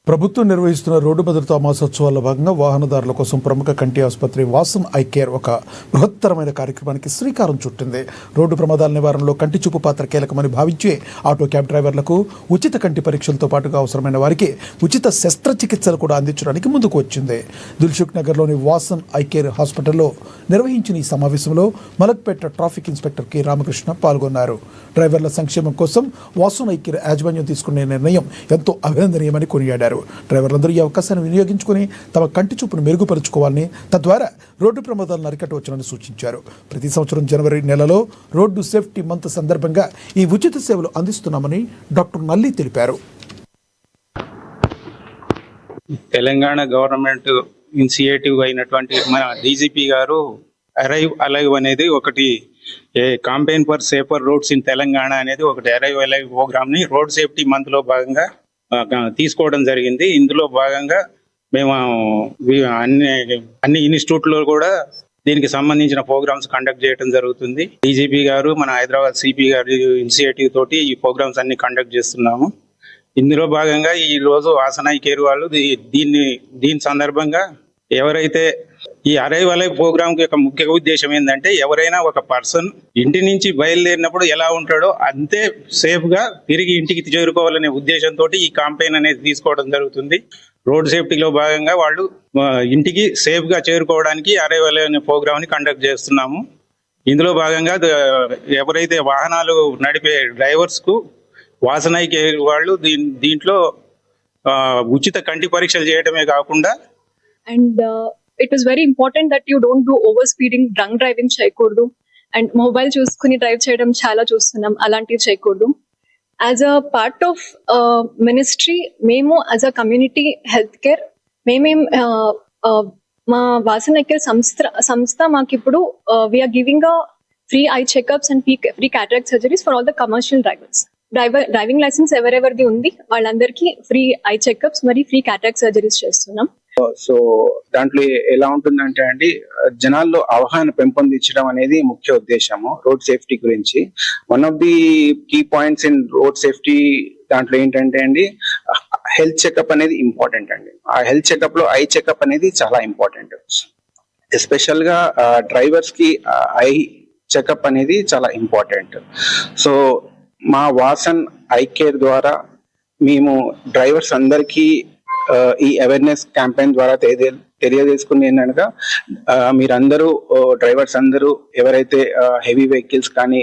ప్రభుత్వం నిర్వహిస్తున్న రోడ్డు భద్రతా మాసోత్సవాల్లో భాగంగా వాహనదారుల కోసం ప్రముఖ కంటి ఆసుపత్రి వాసన్ ఐ కేర్ ఒక బృహత్తరమైన కార్యక్రమానికి శ్రీకారం చుట్టింది. రోడ్డు ప్రమాదాల నివారణలో కంటి చూపు పాత్ర కీలకమని భావించే ఆటో క్యాబ్ డ్రైవర్లకు ఉచిత కంటి పరీక్షలతో పాటుగా అవసరమైన వారికి ఉచిత శస్త్రచికిత్సలు కూడా అందించడానికి ముందుకు వచ్చింది. దిల్సుఖ్ నగర్లోని వాసన్ ఐ కేర్ హాస్పిటల్లో నిర్వహించిన ఈ సమావేశంలో Malakpet traffic inspector K Ramakrishna పాల్గొన్నారు. డ్రైవర్ల సంక్షేమం కోసం వాసన్ ఐ కేర్ యాజమాన్యం తీసుకునే నిర్ణయం ఎంతో అభినందనీయమని కొనియాడారు. డ్రైవర్లందరూ ఈ అవకాశాన్ని వినియోగించుకుని తమ కంటి చూపును మెరుగుపరుచుకోవాలని, తద్వారా రోడ్డు ప్రమాదాలను అరికట్టవచ్చునని సూచించారు. ప్రతి సంవత్సరం జనవరి నెలలో రోడ్డు సేఫ్టీ మంత్ సందర్భంగా ఈ ఉచిత సేవలు అందిస్తున్నామని డాక్టర్ నల్లి తెలిపారు. తెలంగాణ గవర్నమెంట్ ఇనిషియేటివ్ అయినటువంటి మన డీజీపీ గారు అరైవ్ అలైవ్ అనేది ఒకటి campaign for safer roads in Telangana అనేది ఒకటి అరైవ్ అలైవ్ ప్రోగ్రామ్ ని రోడ్ సేఫ్టీ మంత్ లో భాగంగా తీసుకోవడం జరిగింది. ఇందులో భాగంగా మేము అన్ని ఇన్స్టిట్యూట్లో కూడా దీనికి సంబంధించిన ప్రోగ్రామ్స్ కండక్ట్ చేయడం జరుగుతుంది. డీజీపీ గారు మన హైదరాబాద్ సిపి గారి ఇనిషియేటివ్ తోటి ఈ ప్రోగ్రామ్స్ అన్ని కండక్ట్ చేస్తున్నాము. ఇందులో భాగంగా ఈ రోజు వాసన్ ఐ కేర్ వాళ్ళు దీని సందర్భంగా ఎవరైతే ఈ అరైవ్ అలైవ్ ప్రోగ్రామ్ యొక్క ముఖ్య ఉద్దేశం ఏంటంటే, ఎవరైనా ఒక పర్సన్ ఇంటి నుంచి బయలుదేరినప్పుడు ఎలా ఉంటాడో అంతే సేఫ్ గా తిరిగి ఇంటికి చేరుకోవాలనే ఉద్దేశంతో ఈ కాంపెయిన్ అనేది తీసుకోవడం జరుగుతుంది. రోడ్ సేఫ్టీలో భాగంగా వాళ్ళు ఇంటికి సేఫ్ గా చేరుకోవడానికి అరైవ్ అలైవ్ అనే ప్రోగ్రామ్ ని కండక్ట్ చేస్తున్నాము. ఇందులో భాగంగా ఎవరైతే వాహనాలు నడిపే డ్రైవర్స్ కు వాసన్ ఐ కేర్ వాళ్ళు దీంట్లో ఉచిత కంటి పరీక్షలు చేయడమే కాకుండా and it is very important that you don't do over speeding, drunk driving చేయకూడదు, అండ్ మొబైల్ చూసుకుని డ్రైవ్ చేయడం చాలా చూస్తున్నాం, అలాంటివి చేయకూడదు. As a part of ministry మేము as a community health care మా వాసన్ ఐ కేర్ సంస్థ మాకు ఇప్పుడు we're giving free eye checkups and free cataract surgeries for all the commercial driving license ఎవరెవరిది ఉంది వాళ్ళందరికీ ఫ్రీ ఐ చెకప్స్ మరి ఫ్రీ క్యాటరాక్ట్ సర్జరీస్ చేస్తున్నాం. సో దాంట్లో ఎలా ఉంటుందంటే అండి, జనాల్లో అవగాహన పెంపొందించడం అనేది ముఖ్య ఉద్దేశము రోడ్ సేఫ్టీ గురించి. One of the key points in road safety దాంట్లో ఏంటంటే అండి, హెల్త్ చెకప్ అనేది ఇంపార్టెంట్ అండి. ఆ హెల్త్ చెకప్ లో ఐ చెకప్ అనేది చాలా ఇంపార్టెంట్. ఎస్పెషల్ గా డ్రైవర్స్ కి ఐ చెకప్ అనేది చాలా ఇంపార్టెంట్. సో మా వాసన్ ఐ కేర్ ద్వారా మేము డ్రైవర్స్ అందరికీ ఈ అవేర్నెస్ క్యాంపెయిన్ ద్వారా తెలియజేసుకుని ఏంటనగా, మీరందరూ డ్రైవర్స్ అందరూ ఎవరైతే హెవీ వెహికల్స్ కానీ